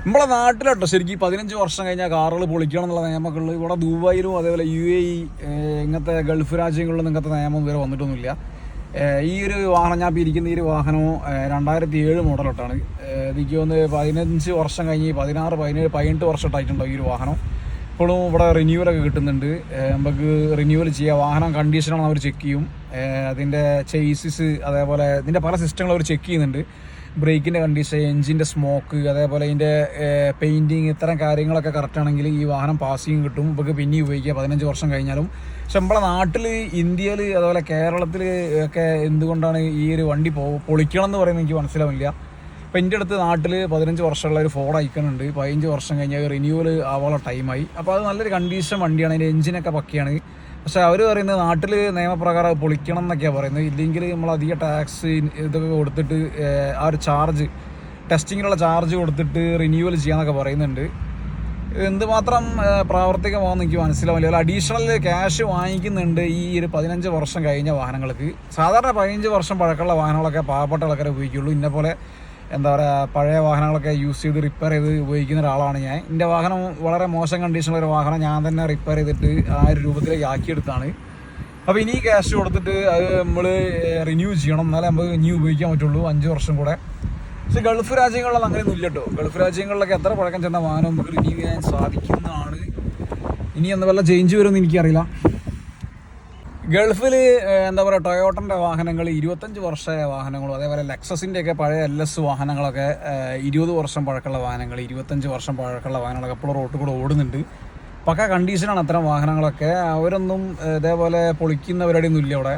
നമ്മളെ നാട്ടിലോട്ടോ ശരിക്കും 15 വർഷം കഴിഞ്ഞാൽ കാറുകൾ പൊളിക്കണം എന്നുള്ള നിയമമൊക്കെ ഇവിടെ ദുബായിലും അതേപോലെ UAE ഇങ്ങനത്തെ ഗൾഫ് രാജ്യങ്ങളിലും ഇങ്ങനത്തെ നിയമം ഇതുവരെ വന്നിട്ടൊന്നുമില്ല. ഈ ഒരു വാഹനം ഞാൻ ഇരിക്കുന്ന ഈ ഒരു വാഹനവും 2007 മോഡലോട്ടാണ്. എനിക്ക് തോന്നുന്നത് 15 വർഷം കഴിഞ്ഞ് 16, 17, 18 വർഷമായിട്ടുണ്ടോ ഈ ഒരു വാഹനം. ഇപ്പോഴും ഇവിടെ റിന്യൂവലൊക്കെ കിട്ടുന്നുണ്ട്. നമുക്ക് റിന്യൂവൽ ചെയ്യാം. വാഹനം കണ്ടീഷനാണ് അവർ ചെക്ക് ചെയ്യും. അതിൻ്റെ ചേസിസ് അതേപോലെ ഇതിൻ്റെ പല സിസ്റ്റങ്ങളും അവർ ചെക്ക് ചെയ്യുന്നുണ്ട്. ബ്രേക്കിൻ്റെ കണ്ടീഷൻ, എൻജിൻ്റെ സ്മോക്ക്, അതേപോലെ ഇതിൻ്റെ പെയിൻറ്റിങ്, ഇത്തരം കാര്യങ്ങളൊക്കെ കറക്റ്റാണെങ്കിൽ ഈ വാഹനം പാസിങ് കിട്ടും. നമുക്ക് പിന്നെ ഉപയോഗിക്കുക 15 വർഷം കഴിഞ്ഞാലും. പക്ഷെ നമ്മളെ നാട്ടിൽ, ഇന്ത്യയിൽ, അതുപോലെ കേരളത്തിൽ ഒക്കെ എന്തുകൊണ്ടാണ് ഈ ഒരു വണ്ടി പൊളിക്കണം എന്ന് പറയുന്നത് എനിക്ക് മനസ്സിലാവില്ല. ഇപ്പം എൻ്റെ അടുത്ത് നാട്ടിൽ 15 വർഷമുള്ള ഒരു ഫോർഡ് ഐക്കൺ ഉണ്ട്. 15 വർഷം കഴിഞ്ഞാൽ റിന്യൂവൽ ആവാനുള്ള ടൈമായി. അപ്പോൾ അത് നല്ലൊരു കണ്ടീഷൻ വണ്ടിയാണ്. അതിൻ്റെ എൻജിനൊക്കെ പക്കയാണ്. പക്ഷേ അവർ പറയുന്നത് നാട്ടിൽ നിയമപ്രകാരം പൊളിക്കണം എന്നൊക്കെയാണ് പറയുന്നത്. ഇല്ലെങ്കിൽ നമ്മൾ അധികം ടാക്സ് ഇതൊക്കെ കൊടുത്തിട്ട് ആ ഒരു ചാർജ്, ടെസ്റ്റിങ്ങിനുള്ള ചാർജ് കൊടുത്തിട്ട് റിന്യൂവൽ ചെയ്യാമെന്നൊക്കെ പറയുന്നുണ്ട്. എന്തുമാത്രം പ്രാവർത്തികമാണെന്ന് എനിക്ക് മനസ്സിലാവില്ല. അഡീഷണൽ ക്യാഷ് വാങ്ങിക്കുന്നുണ്ട് ഈ ഒരു 15 വർഷം കഴിഞ്ഞ വാഹനങ്ങൾക്ക്. സാധാരണ 15 വർഷം പഴക്കമുള്ള വാഹനങ്ങളൊക്കെ പാവപ്പെട്ട ആൾക്കാരെ ഉപയോഗിക്കുള്ളൂ. ഇന്നെപ്പോലെ എന്താ പറയുക, പഴയ വാഹനങ്ങളൊക്കെ യൂസ് ചെയ്ത് റിപ്പയർ ചെയ്ത് ഉപയോഗിക്കുന്ന ഒരാളാണ് ഞാൻ. എൻ്റെ വാഹനം വളരെ മോശം കണ്ടീഷനുള്ള ഒരു വാഹനം ഞാൻ തന്നെ റിപ്പയർ ചെയ്തിട്ട് ആ ഒരു രൂപത്തിലേക്ക് ആക്കിയെടുത്താണ്. അപ്പോൾ ഇനി ക്യാഷ് കൊടുത്തിട്ട് അത് നമ്മൾ റിന്യൂ ചെയ്യണം, എന്നാലേ നമുക്ക് ഇനി ഉപയോഗിക്കാൻ പറ്റുള്ളൂ 5 വർഷം കൂടെ. പക്ഷേ ഗൾഫ് രാജ്യങ്ങളിലൊന്നും അങ്ങനെയൊന്നും ഇല്ല കേട്ടോ. ഗൾഫ് രാജ്യങ്ങളിലൊക്കെ എത്ര പഴക്കം ചെന്ന വാഹനം നമുക്ക് റിന്യൂ ചെയ്യാൻ സാധിക്കുന്നതാണ്. ഇനി എന്താ വല്ല ചേഞ്ച് വരുമെന്ന് എനിക്കറിയില്ല. ഗൾഫിൽ എന്താ പറയുക, ടൊയോട്ടൻ്റെ വാഹനങ്ങൾ 25 വർഷമായ വാഹനങ്ങളും, അതേപോലെ ലെക്സസിൻ്റെയൊക്കെ പഴയ LS വാഹനങ്ങളൊക്കെ 20 വർഷം പഴക്കമുള്ള വാഹനങ്ങൾ, 25 വർഷം പഴക്കമുള്ള വാഹനങ്ങളൊക്കെ എപ്പോഴും റോട്ടിൽ കൂടെ ഓടുന്നുണ്ട്. പക്ക കണ്ടീഷനാണ് അത്തരം വാഹനങ്ങളൊക്കെ. അവരൊന്നും ഇതേപോലെ പൊളിക്കുന്ന പരിപാടിയൊന്നും ഇല്ല അവിടെ.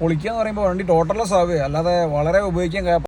പൊളിക്കുക എന്ന് പറയുമ്പോൾ വണ്ടി ടോട്ടലെസ് ആവുക, അല്ലാതെ വളരെ ഉപയോഗിക്കാൻ